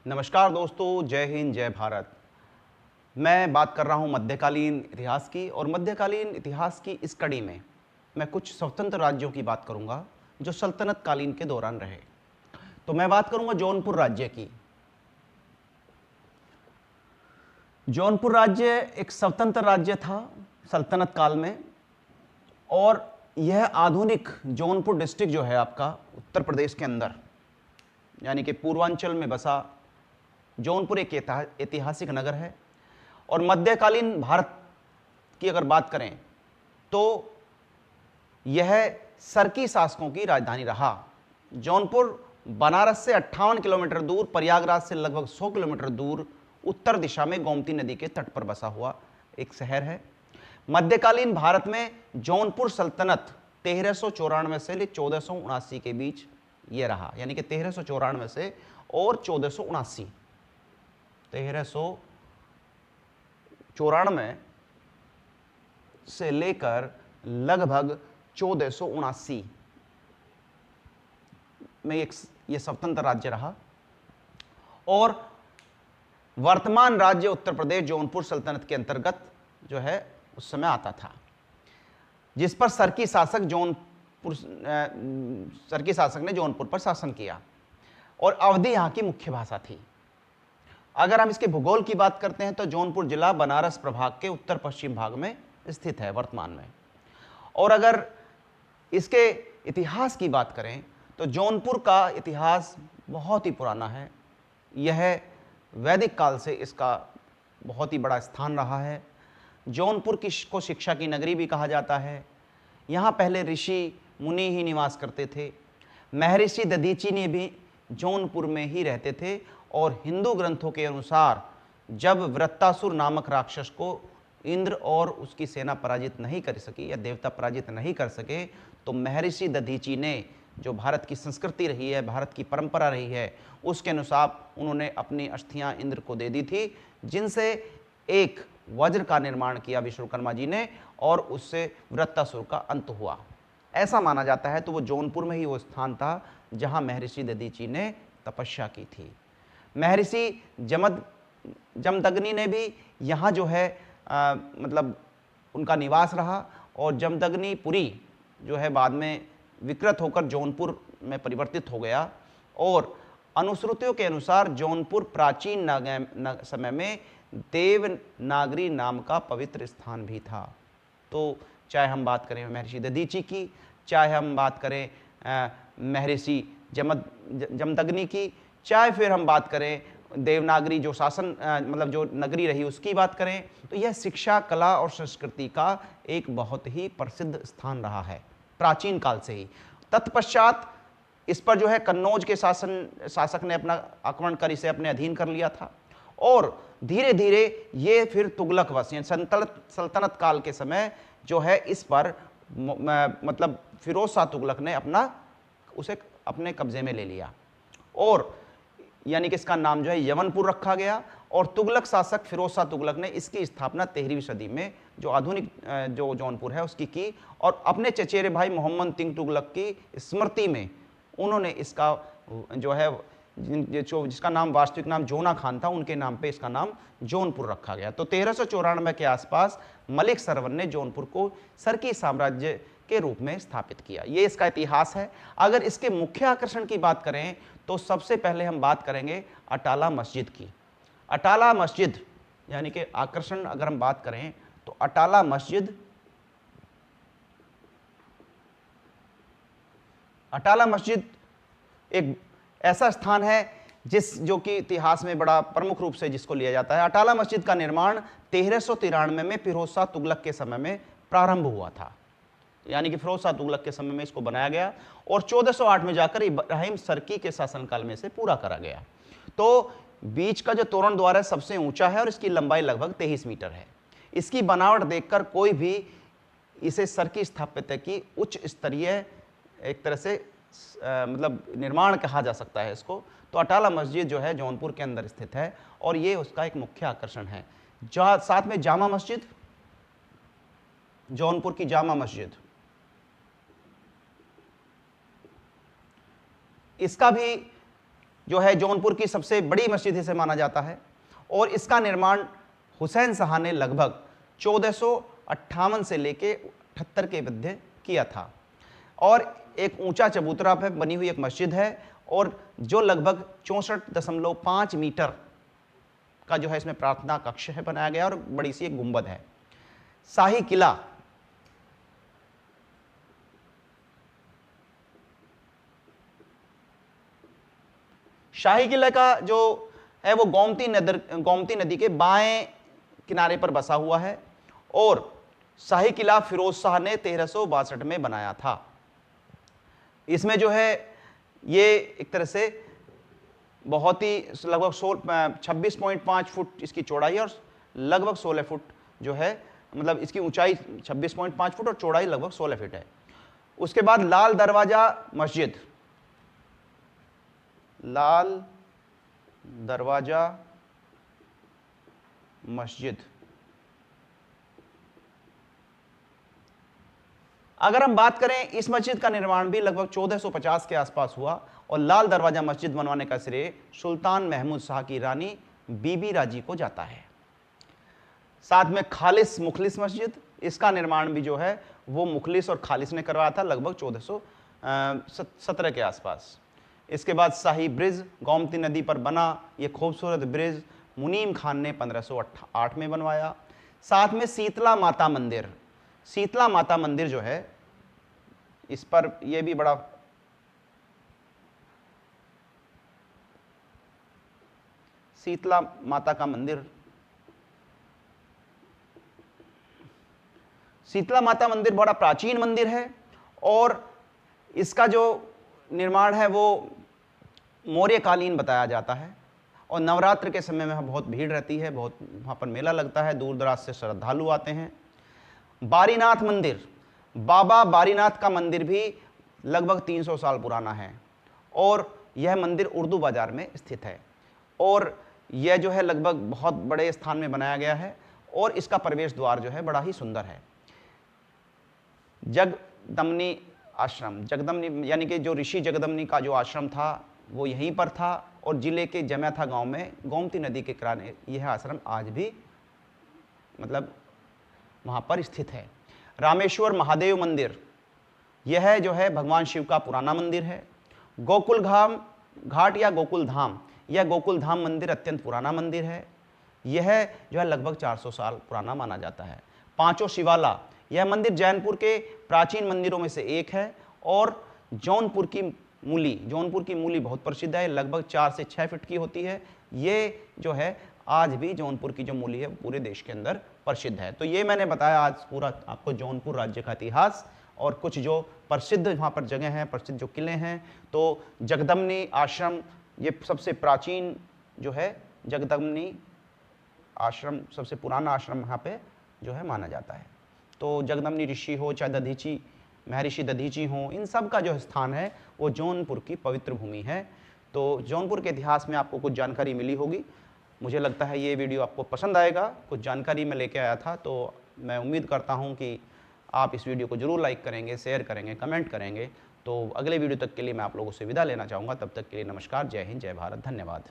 नमस्कार दोस्तों, जय हिंद जय भारत। मैं बात कर रहा हूं मध्यकालीन इतिहास की, और मध्यकालीन इतिहास की इस कड़ी में मैं कुछ स्वतंत्र राज्यों की बात करूंगा जो सल्तनत कालीन के दौरान रहे। तो मैं बात करूंगा जौनपुर राज्य की। जौनपुर राज्य एक स्वतंत्र राज्य था सल्तनत काल में, और यह आधुनिक जौनपुर डिस्ट्रिक्ट जो है आपका उत्तर प्रदेश के अंदर यानी कि पूर्वांचल में बसा जौनपुर एक ऐतिहासिक नगर है। और मध्यकालीन भारत की अगर बात करें तो यह सरकी शासकों की राजधानी रहा। जौनपुर बनारस से 58 किलोमीटर दूर, प्रयागराज से लगभग 100 किलोमीटर दूर उत्तर दिशा में गोमती नदी के तट पर बसा हुआ एक शहर है। मध्यकालीन भारत में जौनपुर सल्तनत 1394 से 1479 के बीच ये रहा, यानी कि 1394 से और 1479, 1394 से लेकर लगभग 1479 में ये स्वतंत्र राज्य रहा। और वर्तमान राज्य उत्तर प्रदेश जौनपुर सल्तनत के अंतर्गत जो है उस समय आता था, जिस पर सरकी शासक ने जौनपुर पर शासन किया, और अवधी यहां की मुख्य भाषा थी। अगर हम इसके भूगोल की बात करते हैं तो जौनपुर जिला बनारस प्रभाग के उत्तर पश्चिम भाग में स्थित है वर्तमान में। और अगर इसके इतिहास की बात करें तो जौनपुर का इतिहास बहुत ही पुराना है। यह वैदिक काल से इसका बहुत ही बड़ा स्थान रहा है। जौनपुर को शिक्षा की नगरी भी कहा जाता है। यहाँ पहले ऋषि मुनि ही निवास करते थे। महर्षि दधीची ने भी जौनपुर में ही रहते थे, और हिंदू ग्रंथों के अनुसार जब वृत्तासुर नामक राक्षस को इंद्र और उसकी सेना पराजित नहीं कर सकी या देवता पराजित नहीं कर सके, तो महर्षि दधीची ने, जो भारत की संस्कृति रही है, भारत की परंपरा रही है, उसके अनुसार उन्होंने अपनी अस्थियां इंद्र को दे दी थी, जिनसे एक वज्र का निर्माण किया विश्वकर्मा जी ने, और उससे वृत्तासुर का अंत हुआ, ऐसा माना जाता है। तो वो जौनपुर में ही वो स्थान था जहां महर्षि दधीची ने तपस्या की थी। महर्षि जमदग्नि ने भी यहाँ जो है मतलब उनका निवास रहा, और जमदग्निपुरी जो है बाद में विकृत होकर जौनपुर में परिवर्तित हो गया। और अनुश्रुतियों के अनुसार जौनपुर प्राचीन समय में देवनागरी नाम का पवित्र स्थान भी था। तो चाहे हम बात करें महर्षि दधीची की, चाहे हम बात करें महर्षि जमदग्नि की, चाहे फिर हम बात करें देवनागरी जो शासन मतलब जो नगरी रही उसकी बात करें, तो यह शिक्षा, कला और संस्कृति का एक बहुत ही प्रसिद्ध स्थान रहा है प्राचीन काल से ही। तत्पश्चात इस पर जो है कन्नौज के शासक ने अपना आक्रमण कर इसे अपने अधीन कर लिया था, और धीरे धीरे ये फिर तुगलक वंश यानी सल्तनत काल के समय जो है इस पर मतलब फिरोज शाह तुगलक ने उसे अपने कब्जे में ले लिया, और यानी कि इसका नाम जो है यवनपुर रखा गया। और तुगलक शासक फिरोज शाह तुगलक ने इसकी स्थापना 13वीं सदी में जो आधुनिक जो जौनपुर है उसकी की, और अपने चचेरे भाई मोहम्मद तिंग तुगलक की स्मृति में उन्होंने इसका जो है जिसका नाम वास्तविक नाम जोना खान था, उनके नाम पे इसका नाम जौनपुर रखा गया। तो 1394 के आसपास मलिक सरवन ने जौनपुर को सरकी साम्राज्य के रूप में स्थापित किया। ये इसका इतिहास है। अगर इसके मुख्य आकर्षण की बात करें तो सबसे पहले हम बात करेंगे अटाला मस्जिद की। अटाला मस्जिद यानी कि आकर्षण अगर हम बात करें तो अटाला मस्जिद एक ऐसा स्थान है जो कि इतिहास में बड़ा प्रमुख रूप से जिसको लिया जाता है। अटाला मस्जिद का निर्माण 1393 में फिरोज शाह तुगलक के समय में प्रारंभ हुआ था, यानी कि फिरोज शाह तुगलक के समय में इसको बनाया गया, और 1408 में जाकर इब्राहिम सरकी के शासनकाल में से पूरा करा गया। तो बीच का जो तोरण द्वार है सबसे ऊंचा है, और इसकी लंबाई लगभग 23 मीटर है। इसकी बनावट देखकर कोई भी इसे सरकी स्थापत्य की उच्च स्तरीय एक तरह से मतलब निर्माण कहा जा सकता है इसको। तो अटाला मस्जिद जो है जौनपुर के अंदर स्थित है, और ये उसका एक मुख्य आकर्षण है। साथ में जामा मस्जिद, जौनपुर की जामा मस्जिद, इसका भी जो है जौनपुर की सबसे बड़ी मस्जिद इसे माना जाता है और इसका निर्माण हुसैन शाह ने लगभग 1458 से लेके 78 के मध्य किया था। और एक ऊंचा चबूतरा पर बनी हुई एक मस्जिद है और जो लगभग 64.5 मीटर का जो है इसमें प्रार्थना कक्ष है बनाया गया और बड़ी सी एक गुंबद है। शाही किला, शाही किला का जो है वो गोमती नदी के बाएं किनारे पर बसा हुआ है और शाही किला फिरोज शाह ने 1362 में बनाया था। इसमें जो है ये एक तरह से बहुत ही लगभग 26.5 फुट इसकी चौड़ाई और लगभग 16 फुट जो है, मतलब इसकी ऊंचाई 26.5 फुट और चौड़ाई लगभग 16 फीट है। उसके बाद लाल दरवाजा मस्जिद, लाल दरवाजा मस्जिद, अगर हम बात करें इस मस्जिद का निर्माण भी लगभग 1450 के आसपास हुआ और लाल दरवाजा मस्जिद बनवाने का श्रेय सुल्तान महमूद शाह की रानी बीबी राजी को जाता है। साथ में खालिस मुखलिस मस्जिद, इसका निर्माण भी जो है वो मुखलिस और खालिस ने करवाया था लगभग 1417 के आसपास। इसके बाद शाही ब्रिज, गोमती नदी पर बना ये खूबसूरत ब्रिज मुनीम खान ने 1508 में बनवाया। साथ में शीतला माता मंदिर, शीतला माता मंदिर जो है इस पर यह भी बड़ा शीतला माता का मंदिर, शीतला माता मंदिर बड़ा प्राचीन मंदिर है और इसका जो निर्माण है वो मौर्यकालीन बताया जाता है और नवरात्र के समय में वहाँ बहुत भीड़ रहती है, बहुत वहाँ पर मेला लगता है, दूर दराज से श्रद्धालु आते हैं। बारीनाथ मंदिर, बाबा बारीनाथ का मंदिर भी लगभग 300 साल पुराना है और यह मंदिर उर्दू बाजार में स्थित है और यह जो है लगभग बहुत बड़े स्थान में बनाया गया है और इसका प्रवेश द्वार जो है बड़ा ही सुंदर है। जगदम्नी आश्रम, जगदम्नी यानी कि जो ऋषि जगदम्नी का जो आश्रम था वो यहीं पर था और जिले के जमैथा गांव में गोमती नदी के किनारे यह आश्रम आज भी मतलब वहाँ पर स्थित है। रामेश्वर महादेव मंदिर, यह जो है भगवान शिव का पुराना मंदिर है। गोकुल धाम घाट या गोकुल धाम, यह गोकुल धाम मंदिर अत्यंत पुराना मंदिर है, यह जो है लगभग 400 साल पुराना माना जाता है। पांचों शिवाला, यह मंदिर जैनपुर के प्राचीन मंदिरों में से एक है और जौनपुर की मूली बहुत प्रसिद्ध है, लगभग 4 से 6 फीट की होती है। ये जो है आज भी जौनपुर की जो मूली है पूरे देश के अंदर प्रसिद्ध है। तो ये मैंने बताया आज पूरा आपको जौनपुर राज्य का इतिहास और कुछ जो प्रसिद्ध वहाँ पर जगह हैं, प्रसिद्ध जो किले हैं। तो जगदम्नी आश्रम ये सबसे प्राचीन जो है, जगदम्नी आश्रम सबसे पुराना आश्रम यहाँ पे जो है माना जाता है। तो जगदम्नी ऋषि हो चाहे दधीची महर्षि दधीची हों, इन सब का जो स्थान है वो जौनपुर की पवित्र भूमि है। तो जौनपुर के इतिहास में आपको कुछ जानकारी मिली होगी। मुझे लगता है ये वीडियो आपको पसंद आएगा, कुछ जानकारी मैं लेके आया था। तो मैं उम्मीद करता हूँ कि आप इस वीडियो को ज़रूर लाइक करेंगे, शेयर करेंगे, कमेंट करेंगे। तो अगले वीडियो तक के लिए मैं आप लोगों से विदा लेना चाहूँगा। तब तक के लिए नमस्कार, जय हिंद, जय भारत, धन्यवाद।